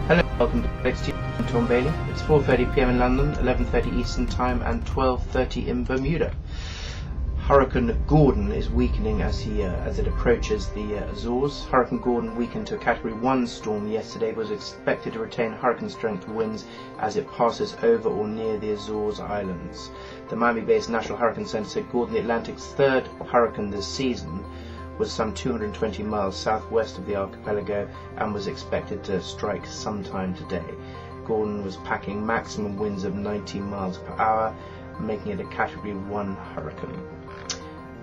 Hello, welcome to Catex. I'm Tom Bailey. It's 4:30 p.m. in London, 11:30 Eastern Time, and 12:30 in Bermuda. Hurricane Gordon is weakening as it approaches the Azores. Hurricane Gordon weakened to a Category 1 storm yesterday, but was expected to retain hurricane-strength winds as it passes over or near the Azores Islands. The Miami-based National Hurricane Center said Gordon, the Atlantic's third hurricane this season, was some 220 miles southwest of the archipelago and was expected to strike sometime today. Gordon was packing maximum winds of 90 miles per hour, making it a Category 1 hurricane.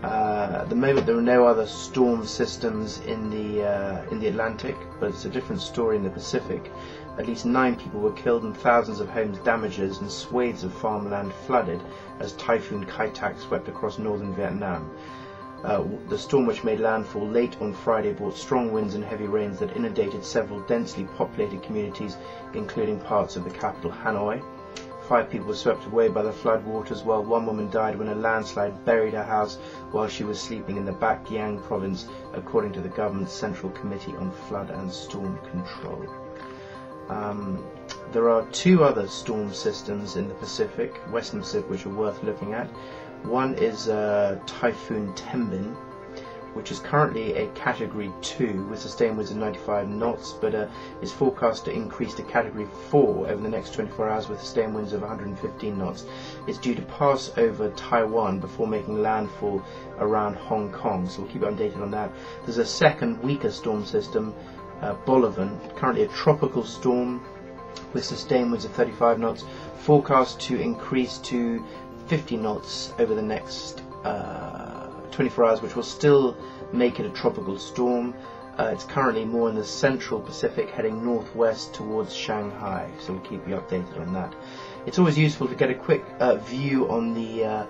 At the moment there are no other storm systems in the Atlantic, but it's a different story in the Pacific. At least 9 people were killed and thousands of homes damaged and swathes of farmland flooded as Typhoon Kai Tak swept across northern Vietnam. The storm, which made landfall late on Friday, brought strong winds and heavy rains that inundated several densely populated communities, including parts of the capital, Hanoi. 5 people were swept away by the flood waters, while 1 woman died when a landslide buried her house while she was sleeping in the Bac Yang province, according to the government's Central Committee on Flood and Storm Control. There are 2 other storm systems in the Pacific, Western Pacific, which are worth looking at. One is Typhoon Tendon, which is currently a Category 2 with sustained winds of 95 knots, but is forecast to increase to Category 4 over the next 24 hours with sustained winds of 115 knots. It's due to pass over Taiwan before making landfall around Hong Kong, so we'll keep you updated on that. There's a second, weaker storm system, Bolivan, currently a tropical storm with sustained winds of 35 knots, forecast to increase to 50 knots over the next 24 hours, which will still make it a tropical storm. It's currently more in the central Pacific, heading northwest towards Shanghai, so we'll keep you updated on that. It's always useful to get a quick view on the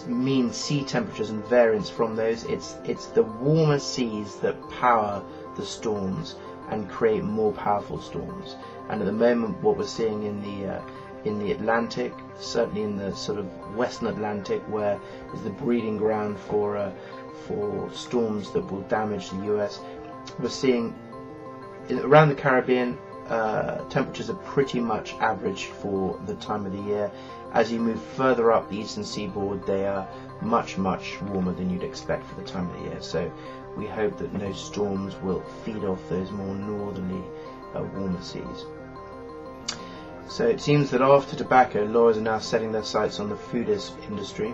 mean sea temperatures and variance from those. It's the warmer seas that power the storms and create more powerful storms. And at the moment, what we're seeing in the Atlantic, certainly in the sort of Western Atlantic, where is the breeding ground for storms that will damage the US. We're seeing around the Caribbean, temperatures are pretty much average for the time of the year. As you move further up the eastern seaboard, they are much warmer than you'd expect for the time of the year. So we hope that no storms will feed off those more northerly, warmer seas. So it seems that after tobacco, lawyers are now setting their sights on the food industry.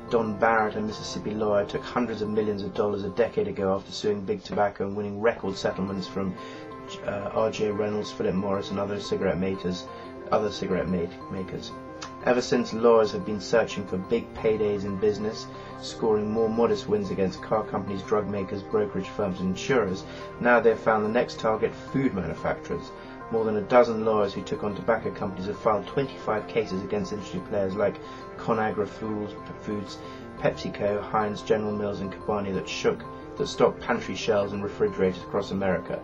Don Barrett, a Mississippi lawyer, took hundreds of millions of dollars a decade ago after suing Big Tobacco and winning record settlements from R.J. Reynolds, Philip Morris, and other cigarette makers. Ever since, lawyers have been searching for big paydays in business, scoring more modest wins against car companies, drug makers, brokerage firms, and insurers. Now they've found the next target: food manufacturers. More than a dozen lawyers who took on tobacco companies have filed 25 cases against industry players like ConAgra Foods, PepsiCo, Heinz, General Mills, and Cabani that stocked pantry shelves and refrigerators across America.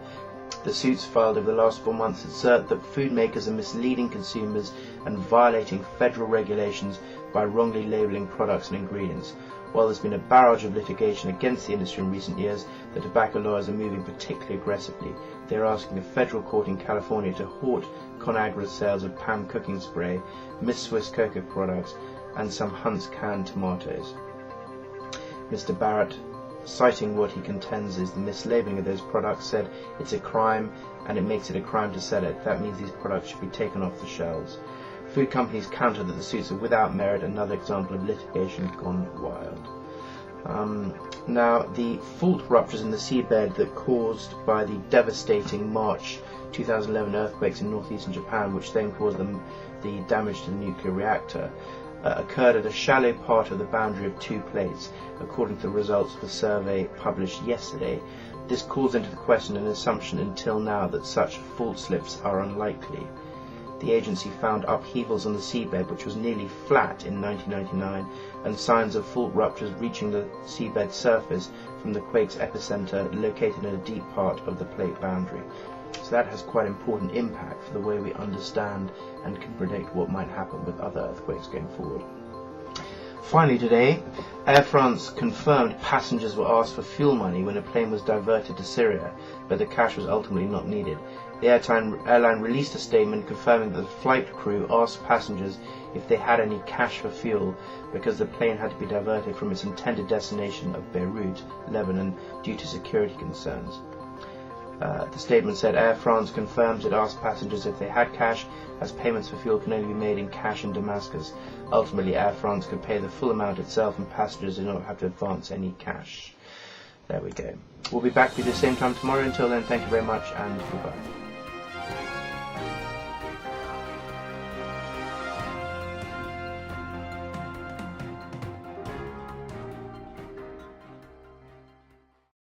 The suits filed over the last 4 months assert that food makers are misleading consumers and violating federal regulations by wrongly labeling products and ingredients. While there's been a barrage of litigation against the industry in recent years, the tobacco lawyers are moving particularly aggressively. They're asking a federal court in California to halt ConAgra's sales of Pam cooking spray, Miss Swiss cocoa products, and some Hunt's canned tomatoes. Mr. Barrett, citing what he contends is the mislabeling of those products, said it's a crime and it makes it a crime to sell it. That means these products should be taken off the shelves. Food companies counter that the suits are without merit, another example of litigation gone wild. Now, the fault ruptures in the seabed that caused by the devastating March 2011 earthquakes in northeastern Japan, which then caused the damage to the nuclear reactor, occurred at a shallow part of the boundary of 2 plates, according to the results of a survey published yesterday. This calls into question an assumption until now that such fault slips are unlikely. The agency found upheavals on the seabed, which was nearly flat in 1999, and signs of fault ruptures reaching the seabed surface from the quake's epicenter, located in a deep part of the plate boundary. So that has quite important impact for the way we understand and can predict what might happen with other earthquakes going forward. Finally today, Air France confirmed passengers were asked for fuel money when a plane was diverted to Syria, but the cash was ultimately not needed. The airline released a statement confirming that the flight crew asked passengers if they had any cash for fuel because the plane had to be diverted from its intended destination of Beirut, Lebanon, due to security concerns. The statement said Air France confirms it asked passengers if they had cash, as payments for fuel can only be made in cash in Damascus. Ultimately, Air France could pay the full amount itself and passengers did not have to advance any cash. There we go. We'll be back with you the same time tomorrow. Until then, thank you very much and goodbye.